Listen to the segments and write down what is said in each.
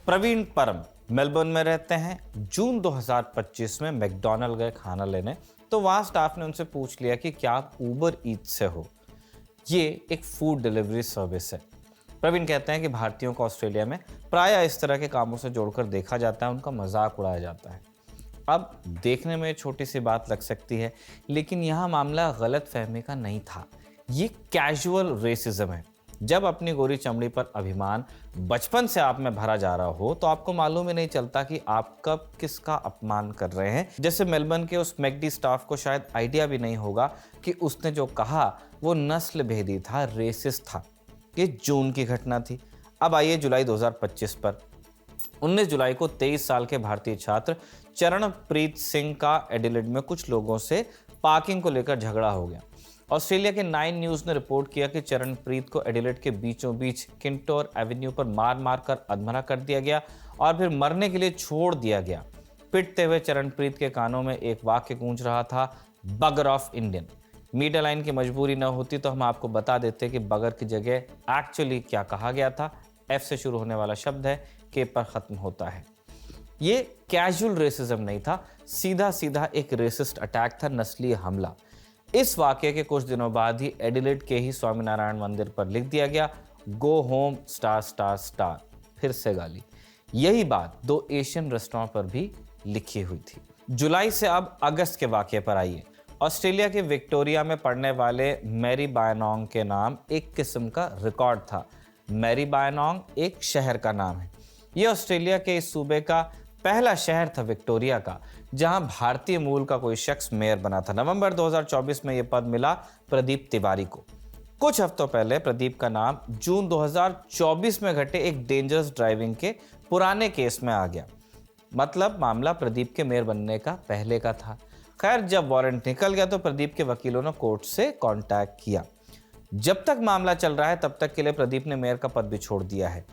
प्रवीण परम मेलबर्न में रहते हैं। जून 2025 में मैकडॉनल्ड गए खाना लेने, तो वहां स्टाफ ने उनसे पूछ लिया कि क्या आप उबर ईट से हो। ये एक फूड डिलीवरी सर्विस है। प्रवीण कहते हैं कि भारतीयों को ऑस्ट्रेलिया में प्रायः इस तरह के कामों से जोड़कर देखा जाता है, उनका मजाक उड़ाया जाता है। अब देखने में छोटी सी बात लग सकती है, लेकिन यहाँ मामला गलत फहमी का नहीं था। ये कैजुअल रेसिज्म है। जब अपनी गोरी चमड़ी पर अभिमान बचपन से आप में भरा जा रहा हो, तो आपको मालूम ही नहीं चलता कि आप कब किसका अपमान कर रहे हैं। जैसे मेलबर्न के उस मैकडी स्टाफ को शायद आइडिया भी नहीं होगा कि उसने जो कहा वो नस्ल भेदी था, रेसिस्ट था। ये जून की घटना थी। अब आइए जुलाई 2025 पर। 19 जुलाई को 23 साल के भारतीय छात्र चरणप्रीत सिंह का एडिलेड में कुछ लोगों से पार्किंग को लेकर झगड़ा हो गया। ऑस्ट्रेलिया के 9 न्यूज़ ने रिपोर्ट किया कि चरणप्रीत को एडिलेड के बीचों बीच किंटोर एवेन्यू पर मार मार कर अधमरा कर दिया गया और फिर मरने के लिए छोड़ दिया गया। पिटते हुए चरणप्रीत के कानों में एक वाक्य गूंज रहा था, बगर ऑफ इंडियन। मीडिया लाइन की मजबूरी न होती तो हम आपको बता देते कि बगर की जगह एक्चुअली क्या कहा गया था। एफ से शुरू होने वाला शब्द है, के पर खत्म होता है। ये कैजुअल रेसिज्म नहीं था, सीधा सीधा एक रेसिस्ट अटैक था, नस्लीय हमला। इस वाक्य के कुछ दिनों बाद ही एडिलेड के ही स्वामीनारायण मंदिर पर लिख दिया गया, go home star star star, फिर से गाली। यही बात 2 एशियन रेस्टोरेंट पर भी लिखी हुई थी। जुलाई से अब अगस्त के वाक्य पर आइए। ऑस्ट्रेलिया के विक्टोरिया में पढ़ने वाले मैरी बायनोंग के नाम एक किस्म का रिकॉर्ड था। मैरी बायनोंग एक शहर का नाम है। यह ऑस्ट्रेलिया के इस सूबे का पहला शहर था, विक्टोरिया का, जहां भारतीय मूल का कोई शख्स मेयर बना था। नवंबर 2024 में यह पद मिला प्रदीप तिवारी को। कुछ हफ्तों पहले प्रदीप का नाम जून 2024 में घटे एक डेंजरस ड्राइविंग के पुराने केस में आ गया। मतलब मामला प्रदीप के मेयर बनने का पहले का था। खैर, जब वारंट निकल गया तो प्रदीप के वकीलों ने कोर्ट से कांटेक्ट किया। जब तक मामला चल रहा है तब तक के लिए प्रदीप ने मेयर का पद भी छोड़ दिया है।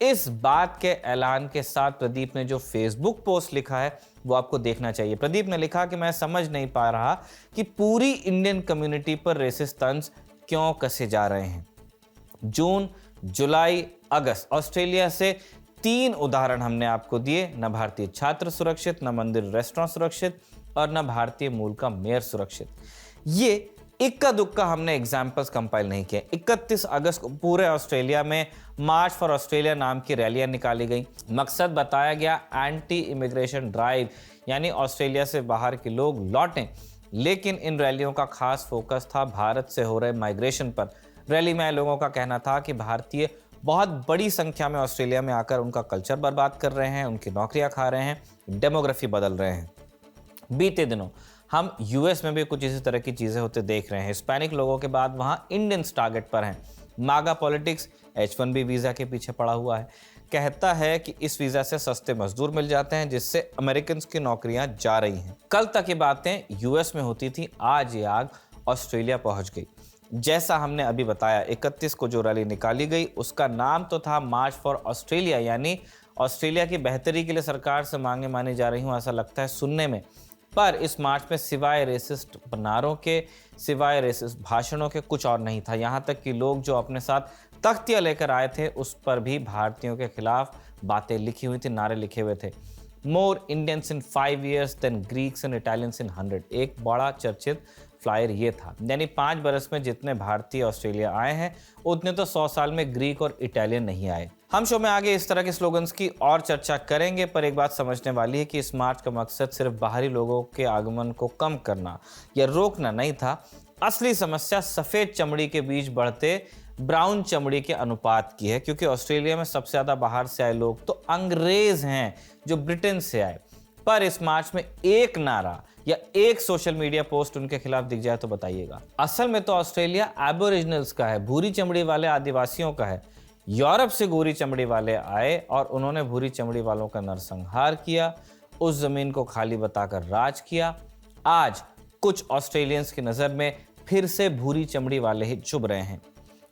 इस बात के ऐलान के साथ प्रदीप ने जो फेसबुक पोस्ट लिखा है वो आपको देखना चाहिए। प्रदीप ने लिखा कि मैं समझ नहीं पा रहा कि पूरी इंडियन कम्युनिटी पर रेसिस्ट तंज क्यों कसे जा रहे हैं। जून, जुलाई, अगस्त ऑस्ट्रेलिया से 3 उदाहरण हमने आपको दिए। न भारतीय छात्र सुरक्षित, न मंदिर रेस्टोरेंट सुरक्षित और न भारतीय मूल का मेयर सुरक्षित। ये इक्का दुक्का हमने एग्जाम्पल्स कंपाइल नहीं किए। 31 अगस्त को पूरे ऑस्ट्रेलिया में मार्च फॉर ऑस्ट्रेलिया नाम की रैलियां निकाली गई। मकसद बताया गया एंटी इमिग्रेशन ड्राइव, यानी ऑस्ट्रेलिया से बाहर के लोग लौटें। लेकिन इन रैलियों का खास फोकस था भारत से हो रहे माइग्रेशन पर। रैली में लोगों का कहना था कि भारतीय बहुत बड़ी संख्या में ऑस्ट्रेलिया में आकर उनका कल्चर बर्बाद कर रहे हैं, उनकी नौकरियां खा रहे हैं, डेमोग्राफी बदल रहे हैं। बीते दिनों हम यूएस में भी कुछ इसी तरह की चीजें होते देख रहे हैं। हिस्पैनिक लोगों के बाद वहां इंडियंस टारगेट पर हैं। मागा पॉलिटिक्स H1B वीजा के पीछे पड़ा हुआ है। कहता है कि इस वीजा से सस्ते मजदूर मिल जाते हैं, जिससे अमेरिकन की नौकरियां जा रही हैं। कल तक ये बातें यूएस में होती थी, आज ये आग ऑस्ट्रेलिया पहुंच गई। जैसा हमने अभी बताया, 31 को जो रैली निकाली गई उसका नाम तो था मार्च फॉर ऑस्ट्रेलिया, यानी ऑस्ट्रेलिया की बेहतरी के लिए सरकार से मांगे मानी जा रही हूँ, ऐसा लगता है सुनने में। पर इस मार्च में सिवाय रेसिस्ट नारों के, सिवाय रेसिस्ट भाषणों के कुछ और नहीं था। यहाँ तक कि लोग जो अपने साथ तख्तियाँ लेकर आए थे उस पर भी भारतीयों के खिलाफ बातें लिखी हुई थी, नारे लिखे हुए थे। More Indians in 5 years then Greeks and Italians in 100। एक बड़ा चर्चित फ्लायर ये था, यानी 5 बरस में जितने भारतीय ऑस्ट्रेलिया आए हैं उतने तो 100 साल में ग्रीक और इटालियन नहीं आए। हम शो में आगे इस तरह के स्लोगन्स की और चर्चा करेंगे, पर एक बात समझने वाली है कि इस मार्च का मकसद सिर्फ बाहरी लोगों के आगमन को कम करना या रोकना नहीं था। असली समस्या सफ़ेद चमड़ी के बीच बढ़ते ब्राउन चमड़ी के अनुपात की है, क्योंकि ऑस्ट्रेलिया में सबसे ज़्यादा बाहर से आए लोग तो अंग्रेज हैं जो ब्रिटेन से आए। पर इस मार्च में एक नारा या एक सोशल मीडिया पोस्ट उनके खिलाफ दिख जाए तो बताइएगा। असल में तो ऑस्ट्रेलिया एबोरिजिनल्स का है, भूरी चमड़ी वाले आदिवासियों का है। यूरोप से गोरी चमड़ी वाले आए और उन्होंने भूरी चमड़ी वालों का नरसंहार किया, उस जमीन को खाली बताकर राज किया। आज कुछ ऑस्ट्रेलियंस की नज़र में फिर से भूरी चमड़ी वाले ही चुभ रहे हैं।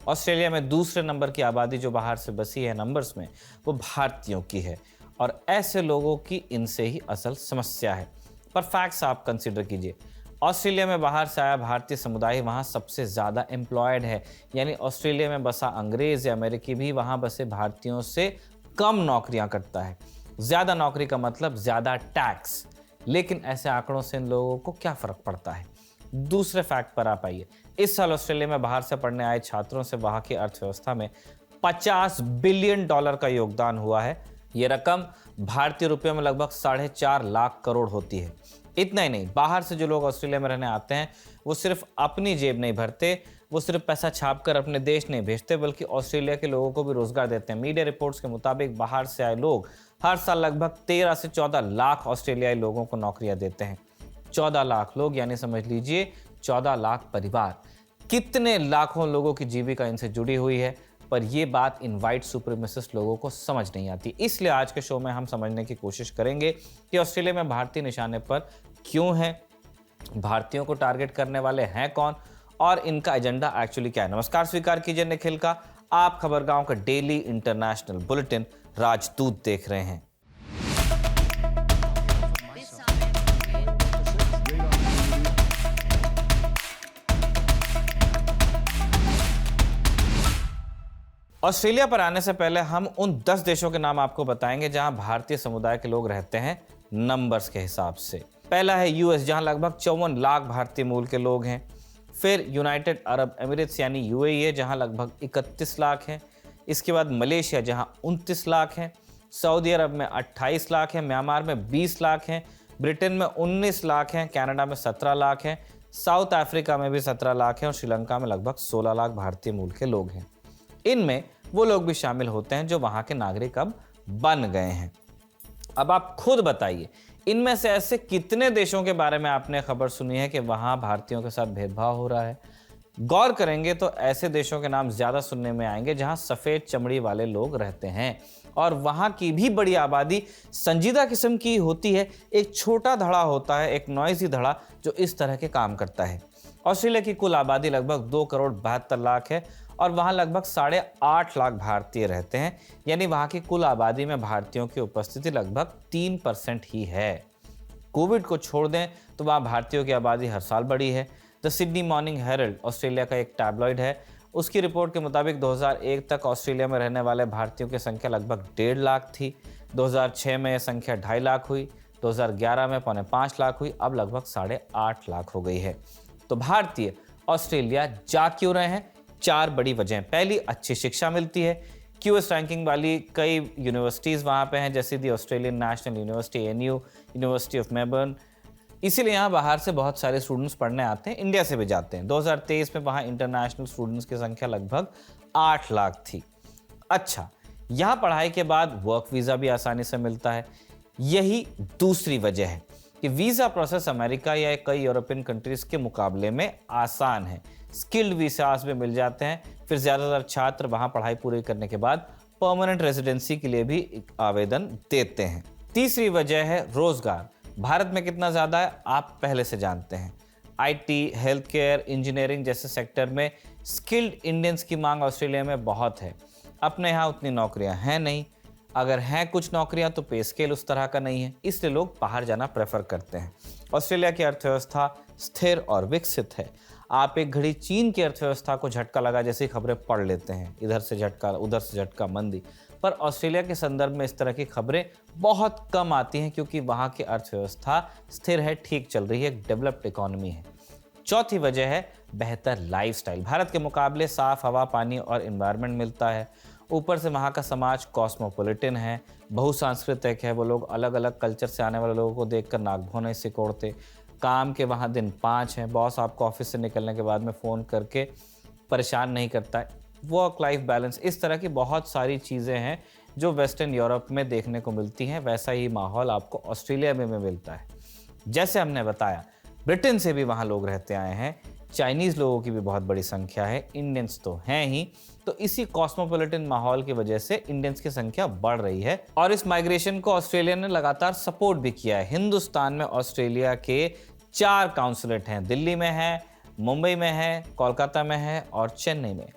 ऑस्ट्रेलिया में दूसरे नंबर की आबादी जो बाहर से बसी है नंबर्स में, वो भारतीयों की है, और ऐसे लोगों की इनसे ही असल समस्या है। पर फैक्ट्स आप कंसिडर कीजिए। ऑस्ट्रेलिया में बाहर से आया भारतीय समुदाय वहाँ सबसे ज़्यादा एम्प्लॉयड है, यानी ऑस्ट्रेलिया में बसा अंग्रेज़ या अमेरिकी भी वहाँ बसे भारतीयों से कम नौकरियां करता है। ज्यादा नौकरी का मतलब ज्यादा टैक्स। लेकिन ऐसे आंकड़ों से इन लोगों को क्या फर्क पड़ता है? दूसरे फैक्ट पर आप आइए। इस साल ऑस्ट्रेलिया में बाहर से पढ़ने आए छात्रों से वहां की अर्थव्यवस्था में $50 बिलियन का योगदान हुआ है। यह रकम भारतीय रुपयों में लगभग 4.5 लाख करोड़ होती है। इतना ही नहीं, बाहर से जो लोग ऑस्ट्रेलिया में रहने आते हैं वो सिर्फ अपनी जेब नहीं भरते, वो सिर्फ पैसा छापकर अपने देश नहीं भेजते, बल्कि ऑस्ट्रेलिया के लोगों को भी रोजगार देते हैं। मीडिया रिपोर्ट्स के मुताबिक बाहर से आए लोग हर साल लगभग 13 से 14 लाख ऑस्ट्रेलियाई लोगों को नौकरियां देते हैं। 14 लाख लोग, यानी समझ लीजिए 14 लाख परिवार। कितने लाखों लोगों की जीविका इनसे जुड़ी हुई है, पर यह बात इन वाइट सुप्रीमेसिस्ट लोगों को समझ नहीं आती। इसलिए आज के शो में हम समझने की कोशिश करेंगे कि ऑस्ट्रेलिया में भारतीय निशाने पर क्यों है, भारतीयों को टारगेट करने वाले हैं कौन और इनका एजेंडा एक्चुअली क्या है। नमस्कार, स्वीकार कीजिए निखिल का। आप खबरगांव का डेली इंटरनेशनल बुलेटिन राजदूत देख रहे हैं। ऑस्ट्रेलिया पर आने से पहले हम उन 10 देशों के नाम आपको बताएंगे जहां भारतीय समुदाय के लोग रहते हैं नंबर्स के हिसाब से। पहला है यूएस, जहां लगभग 54 लाख भारतीय मूल के लोग हैं। फिर यूनाइटेड अरब एमिरेट्स यानी यूएई है, जहां लगभग 31 लाख हैं। इसके बाद मलेशिया, जहां 29 लाख हैं। सऊदी अरब में 28 लाख हैं। म्यांमार में 20 लाख हैं। ब्रिटेन में 19 लाख हैं। कनाडा में 17 लाख हैं। साउथ अफ्रीका में भी 17 लाख हैं और श्रीलंका में लगभग 16 लाख भारतीय मूल के लोग हैं। इनमें वो लोग भी शामिल होते हैं जो वहां के नागरिक अब बन गए हैं। अब आप खुद बताइए, इनमें से ऐसे कितने देशों के बारे में आपने खबर सुनी है कि वहां भारतीयों के साथ भेदभाव हो रहा है? गौर करेंगे तो ऐसे देशों के नाम ज्यादा सुनने में आएंगे जहां सफेद चमड़ी वाले लोग रहते हैं और वहां की भी बड़ी आबादी संजीदा किस्म की होती है। एक छोटा धड़ा होता है, एक नॉइजी धड़ा जो इस तरह के काम करता है। ऑस्ट्रेलिया की कुल आबादी लगभग 2 करोड़ 72 लाख है और वहां लगभग 8.5 लाख भारतीय रहते हैं, यानी वहां की कुल आबादी में भारतीयों की उपस्थिति लगभग 3% ही है। कोविड को छोड़ दें तो वहां भारतीयों की आबादी हर साल बढ़ी है। The Sydney Morning Herald Australia का एक टैबलॉइड है, उसकी रिपोर्ट के मुताबिक 2001 तक ऑस्ट्रेलिया में रहने वाले भारतीयों की संख्या लगभग 1.5 लाख थी। 2006 में यह संख्या 2.5 लाख हुई। 2011 में 4.5 लाख हुई। अब लगभग 8.5 लाख हो गई है। तो भारतीय ऑस्ट्रेलिया जा क्यों रहे हैं? 4 बड़ी वजह। पहली, अच्छी शिक्षा मिलती है। क्यूएस रैंकिंग वाली कई यूनिवर्सिटीज़ वहाँ पे हैं, जैसे दी Australian national university NU, university of Melbourne. इसीलिए यहाँ बाहर से बहुत सारे स्टूडेंट्स पढ़ने आते हैं, इंडिया से भी जाते हैं। 2023 में वहाँ इंटरनेशनल स्टूडेंट्स की संख्या लगभग 8 लाख थी। अच्छा, यहाँ पढ़ाई के बाद वर्क वीज़ा भी आसानी से मिलता है। यही दूसरी वजह है कि वीज़ा प्रोसेस अमेरिका या कई यूरोपियन कंट्रीज़ के मुकाबले में आसान है। स्किल्ड वीसास भी मिल जाते हैं। फिर ज़्यादातर छात्र वहाँ पढ़ाई पूरी करने के बाद परमानेंट रेजिडेंसी के लिए भी आवेदन देते हैं। तीसरी वजह है रोजगार। भारत में कितना ज़्यादा है आप पहले से जानते हैं। आईटी, हेल्थ केयर, इंजीनियरिंग जैसे सेक्टर में स्किल्ड इंडियंस की मांग ऑस्ट्रेलिया में बहुत है। अपने यहाँ उतनी नौकरियाँ हैं नहीं, अगर हैं कुछ नौकरियां तो पे स्केल उस तरह का नहीं है, इसलिए लोग बाहर जाना प्रेफर करते हैं। ऑस्ट्रेलिया की अर्थव्यवस्था स्थिर और विकसित है। आप एक घड़ी चीन की अर्थव्यवस्था को झटका लगा जैसी खबरें पढ़ लेते हैं, इधर से झटका उधर से झटका मंदी, पर ऑस्ट्रेलिया के संदर्भ में इस तरह की खबरें बहुत कम आती हैं क्योंकि वहाँ की अर्थव्यवस्था स्थिर है, ठीक चल रही है, एक डेवलप्ड इकोनॉमी है। चौथी वजह है बेहतर लाइफस्टाइल। भारत के मुकाबले साफ हवा, पानी और एनवायरनमेंट मिलता है। ऊपर से वहाँ का समाज कॉस्मोपॉलिटन है, बहुसांस्कृतिक है। वो लोग अलग अलग कल्चर से आने वाले लोगों को देखकर नाक भौं नहीं सिकोड़ते। काम के वहाँ दिन 5 हैं। बॉस आपको ऑफिस से निकलने के बाद में फ़ोन करके परेशान नहीं करता है। वर्क लाइफ बैलेंस, इस तरह की बहुत सारी चीज़ें हैं जो वेस्टर्न यूरोप में देखने को मिलती हैं। वैसा ही माहौल आपको ऑस्ट्रेलिया में मिलता है। जैसे हमने बताया, ब्रिटेन से भी वहाँ लोग रहते आए हैं। चाइनीज़ लोगों की भी बहुत बड़ी संख्या है। इंडियंस तो हैं ही, तो इसी कॉस्मोपॉलिटन माहौल की वजह से इंडियंस की संख्या बढ़ रही है और इस माइग्रेशन को ऑस्ट्रेलिया ने लगातार सपोर्ट भी किया है। हिंदुस्तान में ऑस्ट्रेलिया के 4 काउंसलेट हैं। दिल्ली में है, मुंबई में है, कोलकाता में है और चेन्नई में।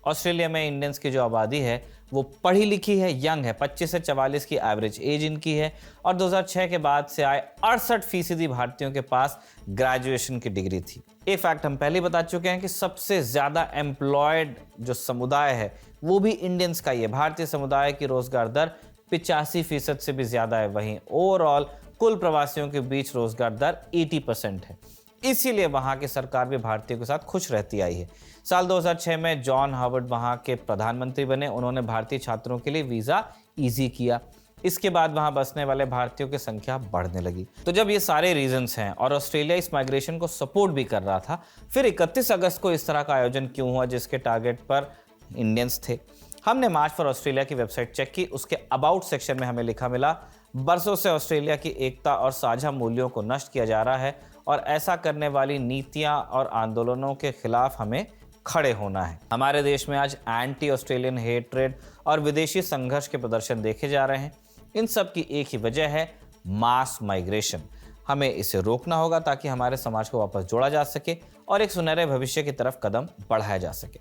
ऑस्ट्रेलिया में इंडियंस की जो आबादी है वो पढ़ी लिखी है, यंग है। 25 से 44 की एवरेज एज इनकी है और 2006 के बाद से आए 68% भारतीयों के पास ग्रेजुएशन की डिग्री थी। ये फैक्ट हम पहले बता चुके हैं कि सबसे ज़्यादा एम्प्लॉयड जो समुदाय है वो भी इंडियंस का ही है। भारतीय समुदाय की रोजगार दर 85% से भी ज्यादा है। वहीं ओवरऑल कुल प्रवासियों के बीच रोजगार दर 80% है। इसीलिए वहां की सरकार भी भारतीयों के साथ खुश रहती आई है। साल 2006 में जॉन हॉवर्ड वहां के प्रधानमंत्री बने। उन्होंने भारतीय छात्रों के लिए वीजा इजी किया। इसके बाद वहां बसने वाले भारतीयों की संख्या बढ़ने लगी। तो जब ये सारे रीजंस हैं और ऑस्ट्रेलिया इस माइग्रेशन को सपोर्ट भी कर रहा था, फिर 31 अगस्त को इस तरह का आयोजन क्यों हुआ जिसके टारगेट पर इंडियंस थे? हमने मार्च फॉर ऑस्ट्रेलिया की वेबसाइट चेक की। उसके अबाउट सेक्शन में हमें लिखा मिला, बरसों से ऑस्ट्रेलिया की एकता और साझा मूल्यों को नष्ट किया जा रहा है और ऐसा करने वाली नीतियां और आंदोलनों के खिलाफ हमें खड़े होना है। हमारे देश में आज एंटी ऑस्ट्रेलियन हेट्रेड और विदेशी संघर्ष के प्रदर्शन देखे जा रहे हैं। इन सब की एक ही वजह है, मास माइग्रेशन। हमें इसे रोकना होगा ताकि हमारे समाज को वापस जोड़ा जा सके और एक सुनहरे भविष्य की तरफ कदम बढ़ाया जा सके।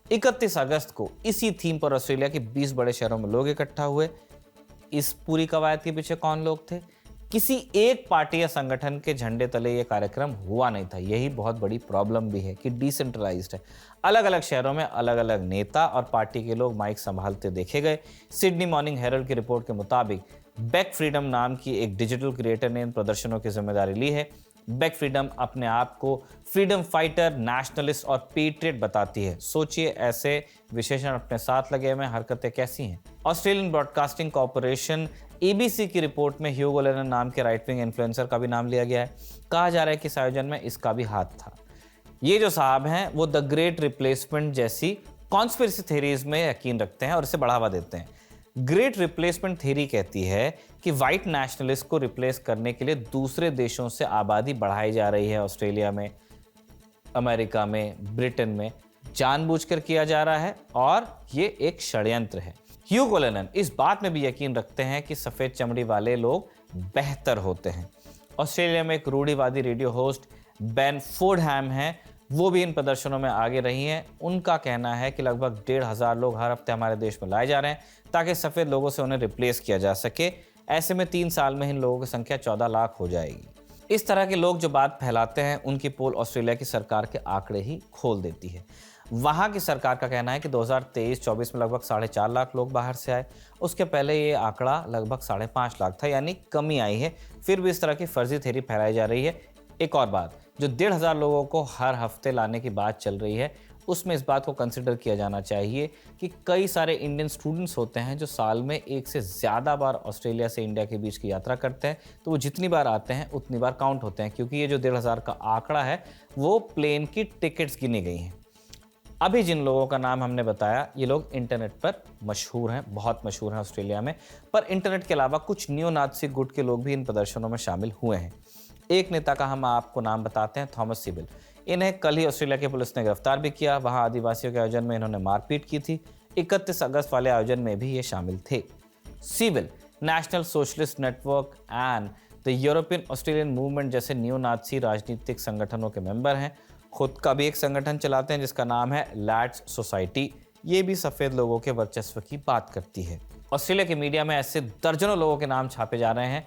31 अगस्त को इसी थीम पर ऑस्ट्रेलिया के 20 बड़े शहरों में लोग इकट्ठा हुए। इस पूरी कवायद के पीछे कौन लोग थे? किसी एक पार्टी या संगठन के झंडे तले ये कार्यक्रम हुआ नहीं था। यही बहुत बड़ी प्रॉब्लम भी है कि डिसेंट्रलाइज्ड है। अलग अलग शहरों में अलग अलग नेता और पार्टी के लोग माइक संभालते देखे गए। सिडनी मॉर्निंग हेरल्ड की रिपोर्ट के मुताबिक बैक फ्रीडम नाम की एक डिजिटल क्रिएटर ने इन प्रदर्शनों की जिम्मेदारी ली है। बैक फ्रीडम अपने आप को फ्रीडम फाइटर, नेशनलिस्ट और पेट्रियट बताती है। सोचिए ऐसे विशेषण अपने साथ लगे हुए हरकतें कैसी हैं। ऑस्ट्रेलियन ब्रॉडकास्टिंग कॉर्पोरेशन ABC की रिपोर्ट में ह्यूगो लेनन नाम के राइट विंग इन्फ्लुएंसर का भी नाम लिया गया है। कहा जा रहा है कि इस आयोजन में इसका भी हाथ था। ये जो साहब हैं वो द ग्रेट रिप्लेसमेंट जैसी कॉन्स्पिरेसी थ्योरीज में यकीन रखते हैं और इसे बढ़ावा देते हैं। ग्रेट रिप्लेसमेंट थ्योरी कहती है कि वाइट नेशनलिस्ट को रिप्लेस करने के लिए दूसरे देशों से आबादी बढ़ाई जा रही है। ऑस्ट्रेलिया में, अमेरिका में, ब्रिटेन में जानबूझकर किया जा रहा है और ये एक षड्यंत्र है। ह्यूगो लेनन इस बात में भी यकीन रखते हैं कि सफ़ेद चमड़ी वाले लोग बेहतर होते हैं। ऑस्ट्रेलिया में एक रूढ़िवादी रेडियो होस्ट बेन फोर्डहैम हैं, वो भी इन प्रदर्शनों में आगे रही हैं। उनका कहना है कि लगभग 1,500 लोग हर हफ्ते हमारे देश में लाए जा रहे हैं ताकि सफ़ेद लोगों से उन्हें रिप्लेस किया जा सके। ऐसे में 3 साल में इन लोगों की संख्या 14 लाख हो जाएगी। इस तरह के लोग जो बात फैलाते हैं उनकी पोल ऑस्ट्रेलिया की सरकार के आंकड़े ही खोल देती है। वहाँ की सरकार का कहना है कि 2023-24 में लगभग 4.5 लाख लोग बाहर से आए। उसके पहले ये आंकड़ा लगभग 5.5 लाख था, यानी कमी आई है। फिर भी इस तरह की फर्जी थ्योरी फैलाई जा रही है। एक और बात, जो 1,500 लोगों को हर हफ्ते लाने की बात चल रही है, उसमें इस बात को कंसिडर किया जाना चाहिए कि कई सारे इंडियन स्टूडेंट्स होते हैं जो साल में 1 से ज़्यादा बार ऑस्ट्रेलिया से इंडिया के बीच की यात्रा करते हैं। तो वो जितनी बार आते हैं उतनी बार काउंट होते हैं, क्योंकि ये जो 1,500 का आंकड़ा है वो प्लेन की टिकट्स गिनी गई हैं। अभी जिन लोगों का नाम हमने बताया, ये लोग इंटरनेट पर मशहूर हैं, बहुत मशहूर हैं ऑस्ट्रेलिया में। पर इंटरनेट के अलावा कुछ नियो नाज़ी गुट के लोग भी इन प्रदर्शनों में शामिल हुए हैं। एक नेता का हम आपको नाम बताते हैं, थॉमस सीबल। इन्हें कल ही ऑस्ट्रेलिया की पुलिस ने गिरफ्तार भी किया। वहां आदिवासियों के आयोजन में इन्होंने मारपीट की थी। 31 अगस्त वाले आयोजन में भी ये शामिल थे। सीबल national socialist network and the European Australian movement जैसे नियो नाज़ी राजनीतिक संगठनों के मेंबर हैं। खुद का भी एक संगठन चलाते हैं जिसका नाम है लैड्स सोसाइटी। ये भी सफ़ेद लोगों के वर्चस्व की बात करती है। ऑस्ट्रेलिया के मीडिया में ऐसे दर्जनों लोगों के नाम छापे जा रहे हैं।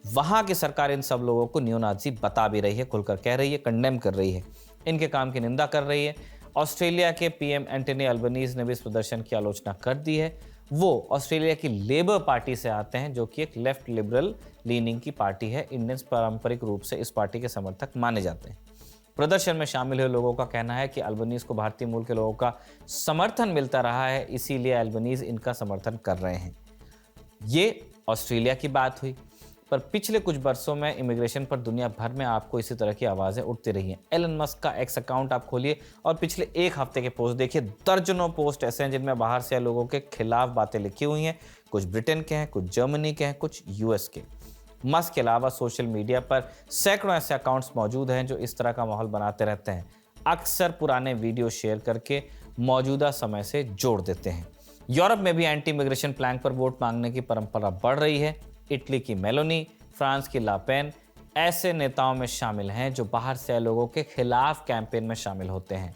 वहाँ की सरकार इन सब लोगों को नियो नाज़ी बता भी रही है, खुलकर कह रही है, कंडेम कर रही है, इनके काम की निंदा कर रही है। ऑस्ट्रेलिया के PM एंटनी अल्बनीज ने भी इस प्रदर्शन की आलोचना कर दी है। वो ऑस्ट्रेलिया की लेबर पार्टी से आते हैं जो कि एक लेफ्ट लिबरल लीनिंग की पार्टी है। इंडियंस पारंपरिक रूप से इस पार्टी के समर्थक माने जाते हैं। प्रदर्शन में शामिल हुए लोगों का कहना है कि अल्बनीज को भारतीय मूल के लोगों का समर्थन मिलता रहा है, इसीलिए अल्बनीज इनका समर्थन कर रहे हैं। ये ऑस्ट्रेलिया की बात हुई, पर पिछले कुछ वर्षों में इमिग्रेशन पर दुनिया भर में आपको इसी तरह की आवाज़ें उठती रही हैं। एलन मस्क का एक्स अकाउंट आप खोलिए और पिछले 1 हफ्ते के पोस्ट देखिए। दर्जनों पोस्ट ऐसे हैं जिनमें बाहर से लोगों के खिलाफ बातें लिखी हुई हैं। कुछ ब्रिटेन के हैं, कुछ जर्मनी के हैं, कुछ US के। मस्क के अलावा सोशल मीडिया पर सैकड़ों ऐसे अकाउंट्स मौजूद हैं जो इस तरह का माहौल बनाते रहते हैं। अक्सर पुराने वीडियो शेयर करके मौजूदा समय से जोड़ देते हैं। यूरोप में भी एंटी इमिग्रेशन प्लैंक पर वोट मांगने की परंपरा बढ़ रही है। इटली की मेलोनी, फ्रांस की लापेन ऐसे नेताओं में शामिल हैं जो बाहर से आए लोगों के खिलाफ कैंपेन में शामिल होते हैं।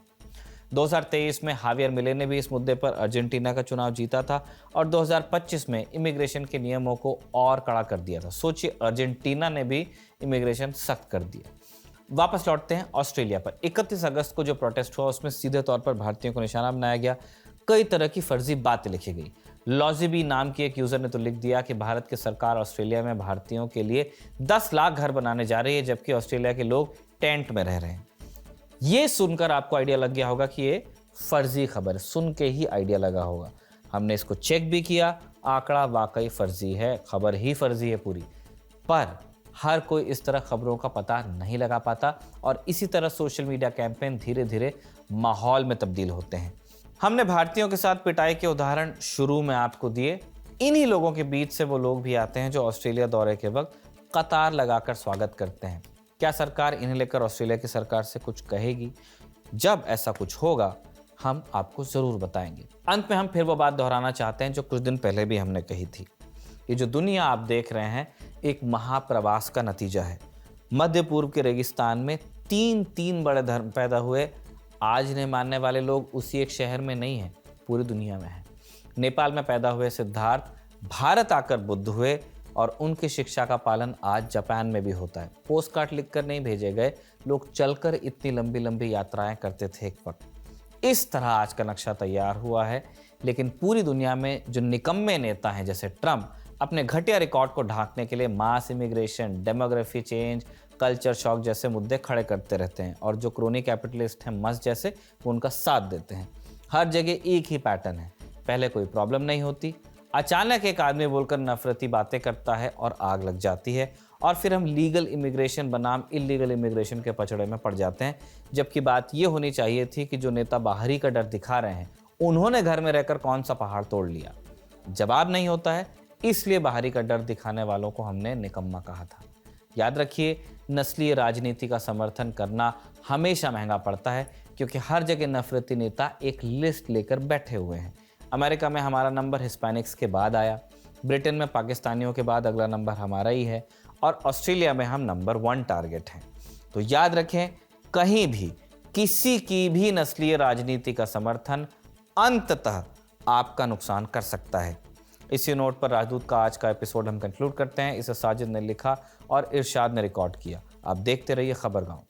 2023 में हावियर मिले ने भी इस मुद्दे पर अर्जेंटीना का चुनाव जीता था और 2025 में इमिग्रेशन के नियमों को और कड़ा कर दिया था। सोचिए, अर्जेंटीना ने भी इमिग्रेशन सख्त कर दिया। वापस लौटते हैं ऑस्ट्रेलिया पर। 31 अगस्त को जो प्रोटेस्ट हुआ उसमें सीधे तौर पर भारतीयों को निशाना बनाया गया। कई तरह की फर्जी बातें लिखी गई। लॉजिबी नाम की एक यूजर ने तो लिख दिया कि भारत की सरकार ऑस्ट्रेलिया में भारतीयों के लिए 10 लाख घर बनाने जा रही है, जबकि ऑस्ट्रेलिया के लोग टेंट में रह रहे हैं। ये सुनकर आपको आइडिया लग गया होगा कि ये फर्जी खबर, सुन के ही आइडिया लगा होगा। हमने इसको चेक भी किया, आंकड़ा वाकई फर्जी है, खबर ही फर्जी है पूरी। पर हर कोई इस तरह खबरों का पता नहीं लगा पाता और इसी तरह सोशल मीडिया कैंपेन धीरे धीरे माहौल में तब्दील होते हैं। हमने भारतीयों के साथ पिटाई के उदाहरण शुरू में आपको दिए। इन्हीं लोगों के बीच से वो लोग भी आते हैं जो ऑस्ट्रेलिया दौरे के वक्त कतार लगाकर स्वागत करते हैं। क्या सरकार इन्हें लेकर ऑस्ट्रेलिया की सरकार से कुछ कहेगी? जब ऐसा कुछ होगा हम आपको जरूर बताएंगे। अंत में हम फिर वो बात दोहराना चाहते हैं जो कुछ दिन पहले भी हमने कही थी। ये जो दुनिया आप देख रहे हैं एक महाप्रवास का नतीजा है। मध्य पूर्व के रेगिस्तान में तीन बड़े धर्म पैदा हुए। आज इन्हें मानने वाले लोग उसी एक शहर में नहीं हैं, पूरी दुनिया में हैं। नेपाल में पैदा हुए सिद्धार्थ भारत आकर बुद्ध हुए और उनकी शिक्षा का पालन आज जापान में भी होता है। पोस्ट कार्ड लिखकर नहीं भेजे गए, लोग चलकर इतनी लंबी लंबी यात्राएं करते थे एक वक्त। इस तरह आज का नक्शा तैयार हुआ है। लेकिन पूरी दुनिया में जो निकम्मे नेता हैं जैसे ट्रंप अपने घटिया रिकॉर्ड को ढांकने के लिए mass immigration, demography change, culture shock जैसे मुद्दे खड़े करते रहते हैं और जो क्रोनी कैपिटलिस्ट हैं मस्त जैसे वो उनका साथ देते हैं। हर जगह एक ही पैटर्न है, पहले कोई प्रॉब्लम नहीं होती, अचानक एक आदमी बोलकर नफरती बातें करता है और आग लग जाती है और फिर हम लीगल इमिग्रेशन बनाम इलीगल इमिग्रेशन के पचड़े में पड़ जाते हैं। जबकि बात ये होनी चाहिए थी कि जो नेता बाहरी का डर दिखा रहे हैं उन्होंने घर में रहकर कौन सा पहाड़ तोड़ लिया। जवाब नहीं होता है, इसलिए बाहरी का डर दिखाने वालों को हमने निकम्मा कहा था। याद रखिए, नस्लीय राजनीति का समर्थन करना हमेशा महंगा पड़ता है क्योंकि हर जगह नफरती नेता एक लिस्ट लेकर बैठे हुए हैं। अमेरिका में हमारा नंबर हिस्पैनिक्स के बाद आया, ब्रिटेन में पाकिस्तानियों के बाद अगला नंबर हमारा ही है और ऑस्ट्रेलिया में हम नंबर 1 टारगेट हैं। तो याद रखें, कहीं भी किसी की भी नस्लीय राजनीति का समर्थन अंततः आपका नुकसान कर सकता है। इसी नोट पर राजदूत का आज का एपिसोड हम कंक्लूड करते हैं। इसे साजिद ने लिखा और इरशाद ने रिकॉर्ड किया। आप देखते रहिए खबरगांव।